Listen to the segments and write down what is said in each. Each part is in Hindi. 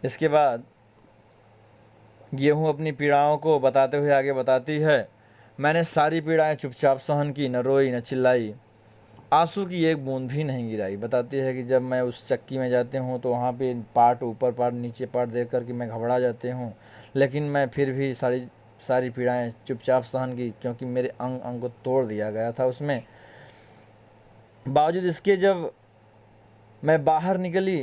इसके बाद गेहूँ अपनी पीड़ाओं को बताते हुए आगे बताती है, मैंने सारी पीड़ाएं चुपचाप सहन की, न रोई न चिल्लाई, आंसू की एक बूंद भी नहीं गिराई। बताती है कि जब मैं उस चक्की में जाती हूँ तो वहाँ पे पार्ट ऊपर पार्ट नीचे पार्ट देख कर के मैं घबरा जाती हूँ, लेकिन मैं फिर भी सारी सारी पीड़ाएं चुपचाप सहन की, क्योंकि मेरे अंग अंग को तोड़ दिया गया था उसमें। बावजूद इसके जब मैं बाहर निकली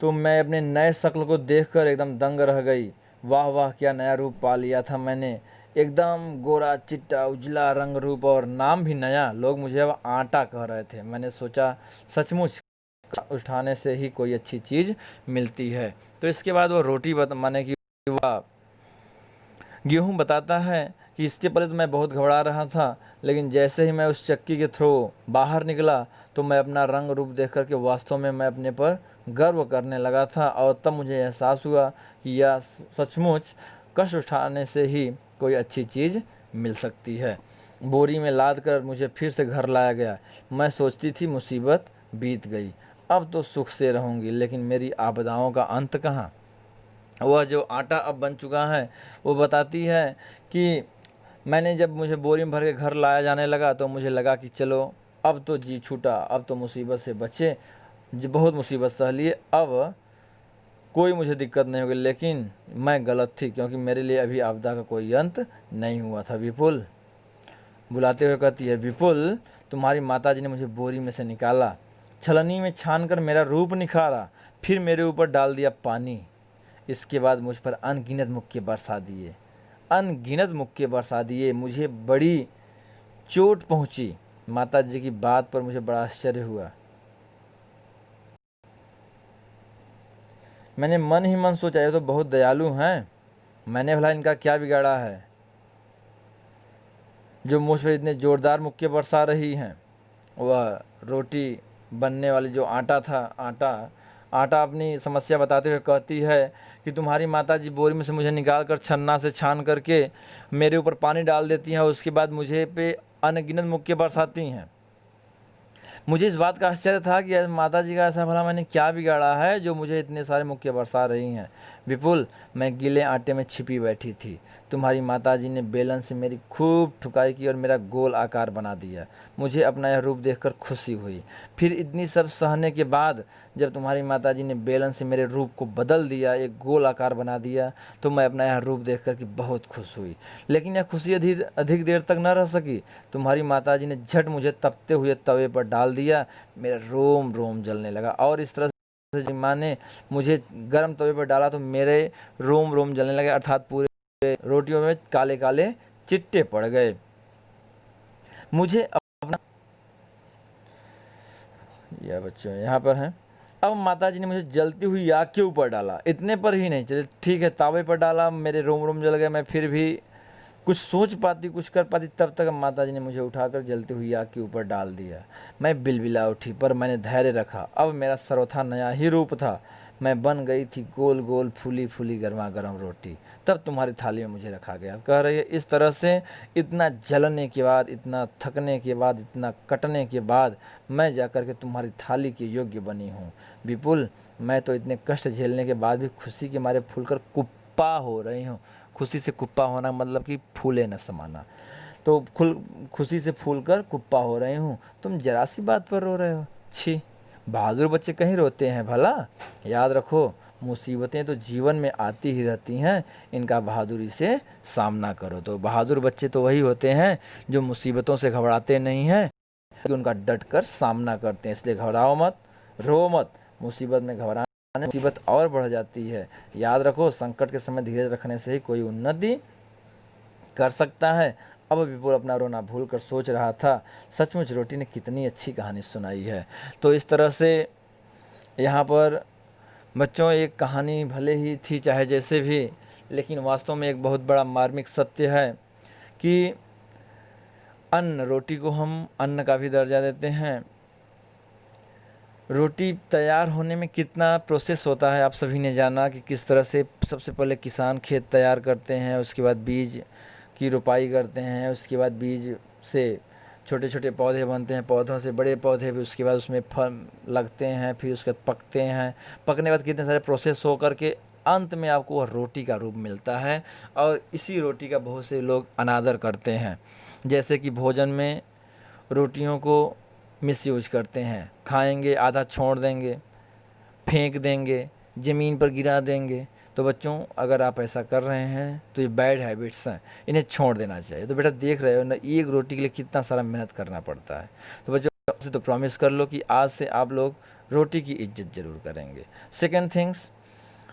तो मैं अपने नए शक्ल को देखकर एकदम दंग रह गई। वाह वाह, क्या नया रूप पा लिया था मैंने, एकदम गोरा चिट्टा उजला रंग रूप, और नाम भी नया। लोग मुझे अब आटा कह रहे थे। मैंने सोचा सचमुच उठाने से ही कोई अच्छी चीज़ मिलती है। तो इसके बाद वो रोटी माने कि वह गेहूँ बताता है कि इसके पहले तो मैं बहुत घबरा रहा था, लेकिन जैसे ही मैं उस चक्की के थ्रू बाहर निकला तो मैं अपना रंग रूप देख कर के वास्तव में मैं अपने पर गर्व करने लगा था, और तब मुझे एहसास हुआ कि यह सचमुच कष्ट उठाने से ही कोई अच्छी चीज़ मिल सकती है। बोरी में लाद कर मुझे फिर से घर लाया गया। मैं सोचती थी मुसीबत बीत गई, अब तो सुख से रहूँगी, लेकिन मेरी आपदाओं का अंत कहाँ। वह जो आटा अब बन चुका है वो बताती है कि मैंने जब मुझे बोरी में भर के घर लाया जाने लगा तो मुझे लगा कि चलो अब तो जी छूटा, अब तो मुसीबत से बचे, जो बहुत मुसीबत सह लिए, अब कोई मुझे दिक्कत नहीं होगी। लेकिन मैं गलत थी, क्योंकि मेरे लिए अभी आपदा का कोई अंत नहीं हुआ था। विपुल बुलाते हुए कहती है, विपुल तुम्हारी माताजी ने मुझे बोरी में से निकाला, छलनी में छान कर मेरा रूप निखारा, फिर मेरे ऊपर डाल दिया पानी। इसके बाद मुझ पर अनगिनत मुक्के बरसा दिए, अनगिनत मुक्के बरसा दिए। मुझे बड़ी चोट पहुंची। माता जी की बात पर मुझे बड़ा आश्चर्य हुआ। मैंने मन ही मन सोचा, ये तो बहुत दयालु हैं, मैंने भला इनका क्या बिगाड़ा है जो मुझ पर इतने ज़ोरदार मुक्के बरसा रही हैं। वह रोटी बनने वाली जो आटा था, आटा अपनी समस्या बताते हुए कहती है कि तुम्हारी माताजी बोरी में से मुझे निकाल कर छन्ना से छान करके मेरे ऊपर पानी डाल देती हैं, उसके बाद मुझे पे अनगिनत मुक्के बरसाती हैं। मुझे इस बात का आश्चर्य था कि माता जी का ऐसा भला मैंने क्या बिगाड़ा है जो मुझे इतने सारे मुक्के बरसा रही हैं। विपुल, मैं गीले आटे में छिपी बैठी थी। तुम्हारी माताजी ने बेलन से मेरी खूब ठुकाई की और मेरा गोल आकार बना दिया। मुझे अपना यह रूप देखकर खुशी हुई। फिर इतनी सब सहने के बाद जब तुम्हारी माताजी ने बेलन से मेरे रूप को बदल दिया, एक गोल आकार बना दिया, तो मैं अपना यह रूप देख कर के बहुत खुश हुई। लेकिन यह खुशी अधिक देर तक न रह सकी। तुम्हारी माताजी ने झट मुझे तपते हुए तवे पर डाल दिया। मेरा रोम रोम जलने लगा, और इस तरह से जब माँ ने मुझे गर्म तवे पर डाला तो मेरे रोम रोम जलने लगे, अर्थात पूरे रोटियों में काले काले चिट्टे पड़ गए। मुझे अपना यह बच्चों यहाँ पर हैं। अब माताजी ने मुझे जलती हुई आग के ऊपर डाला। इतने पर ही नहीं चले, ठीक है, तावे पर डाला, मेरे रोम रोम जल गए। मैं फिर भी कुछ सोच पाती, कुछ कर पाती, तब तक माताजी ने मुझे उठाकर जलती हुई आग के ऊपर डाल दिया। मैं बिलबिला उठी, पर मैंने धैर्य रखा। अब मेरा सर्वथा नया ही रूप था। मैं बन गई थी गोल गोल फूली फूली गर्मा गर्म रोटी। तब तुम्हारी थाली में मुझे रखा गया। कह रही है, इस तरह से इतना जलने के बाद, इतना थकने के बाद, इतना कटने के बाद मैं जाकर के तुम्हारी थाली के योग्य बनी हूँ। विपुल, मैं तो इतने कष्ट झेलने के बाद भी खुशी के मारे फूलकर कुप्पा हो रही हूँ। खुशी से कुप्पा होना मतलब कि फूले न समाना। तो खुशी से फूल कर कुप्पा हो रही हूँ, तुम जरा सी बात पर रो रहे हो। छी, बहादुर बच्चे कहीं रोते हैं भला? याद रखो, मुसीबतें तो जीवन में आती ही रहती हैं, इनका बहादुरी से सामना करो। तो बहादुर बच्चे तो वही होते हैं जो मुसीबतों से घबराते नहीं हैं, उनका डट कर सामना करते हैं। इसलिए घबराओ मत, रो मत। मुसीबत में घबराने मुसीबत और बढ़ जाती है। याद रखो, संकट के समय धीरज रखने से ही कोई उन्नति कर सकता है। अब विपुल अपना रोना भूल कर सोच रहा था, सचमुच रोटी ने कितनी अच्छी कहानी सुनाई है। तो इस तरह से यहाँ पर बच्चों एक कहानी भले ही थी चाहे जैसे भी, लेकिन वास्तव में एक बहुत बड़ा मार्मिक सत्य है कि अन्न, रोटी को हम अन्न का भी दर्जा देते हैं। रोटी तैयार होने में कितना प्रोसेस होता है आप सभी ने जाना कि किस तरह से सबसे पहले किसान खेत तैयार करते हैं, उसके बाद बीज की रोपाई करते हैं, उसके बाद बीज से छोटे छोटे पौधे बनते हैं, पौधों से बड़े पौधे भी, उसके बाद उसमें फल लगते हैं, फिर उसके बाद पकते हैं, पकने के बाद कितने सारे प्रोसेस हो करके अंत में आपको वह रोटी का रूप मिलता है। और इसी रोटी का बहुत से लोग अनादर करते हैं, जैसे कि भोजन में रोटियों को मिसयूज करते हैं, खाएंगे आधा छोड़ देंगे, फेंक देंगे, ज़मीन पर गिरा देंगे। तो बच्चों अगर आप ऐसा कर रहे हैं तो ये बैड हैबिट्स हैं, इन्हें छोड़ देना चाहिए। तो बेटा देख रहे हो ना, एक रोटी के लिए कितना सारा मेहनत करना पड़ता है। तो बच्चों से तो प्रॉमिस कर लो कि आज से आप लोग रोटी की इज्जत ज़रूर करेंगे। सेकंड थिंग्स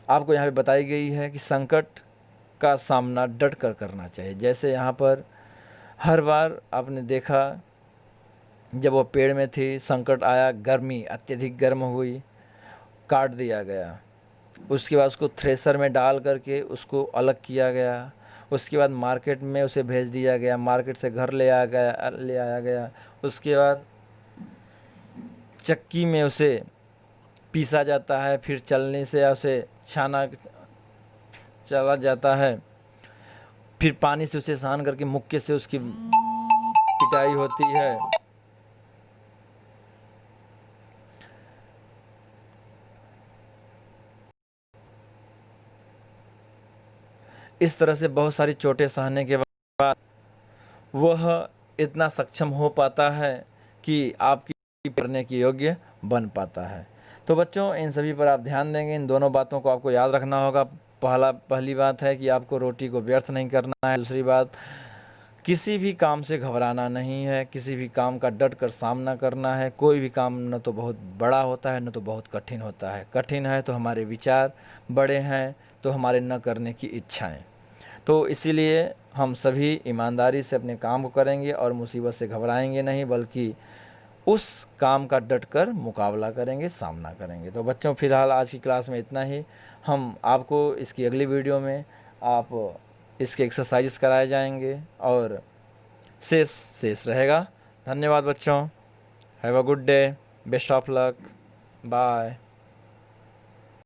आपको यहाँ पे बताई गई है कि संकट का सामना डट कर करना चाहिए। जैसे यहाँ पर हर बार आपने देखा जब वो पेड़ में थी, संकट आया, गर्मी अत्यधिक गर्म हुई, काट दिया गया। उसके बाद उसको थ्रेसर में डाल करके उसको अलग किया गया। उसके बाद मार्केट में उसे भेज दिया गया, मार्केट से घर ले आया गया। उसके बाद चक्की में उसे पीसा जाता है, फिर चलने से उसे छाना चला जाता है, फिर पानी से उसे सान करके मुक्के से उसकी पिटाई होती है। इस तरह से बहुत सारी चोटें सहने के बाद वह इतना सक्षम हो पाता है कि आपकी करने के योग्य बन पाता है। तो बच्चों इन सभी पर आप ध्यान देंगे, इन दोनों बातों को आपको याद रखना होगा। पहली बात है कि आपको रोटी को व्यर्थ नहीं करना है। दूसरी बात, किसी भी काम से घबराना नहीं है, किसी भी काम का डट कर सामना करना है। कोई भी काम न तो बहुत बड़ा होता है, न तो बहुत कठिन होता है। कठिन है तो हमारे विचार, बड़े हैं तो हमारे न करने की इच्छाएं। तो इसीलिए हम सभी ईमानदारी से अपने काम को करेंगे और मुसीबत से घबराएंगे नहीं, बल्कि उस काम का डट कर मुकाबला करेंगे, सामना करेंगे। तो बच्चों फ़िलहाल आज की क्लास में इतना ही। हम आपको इसकी अगली वीडियो में आप इसके एक्सरसाइज कराए जाएंगे और शेष रहेगा। धन्यवाद बच्चों, have a good day, best of luck, bye.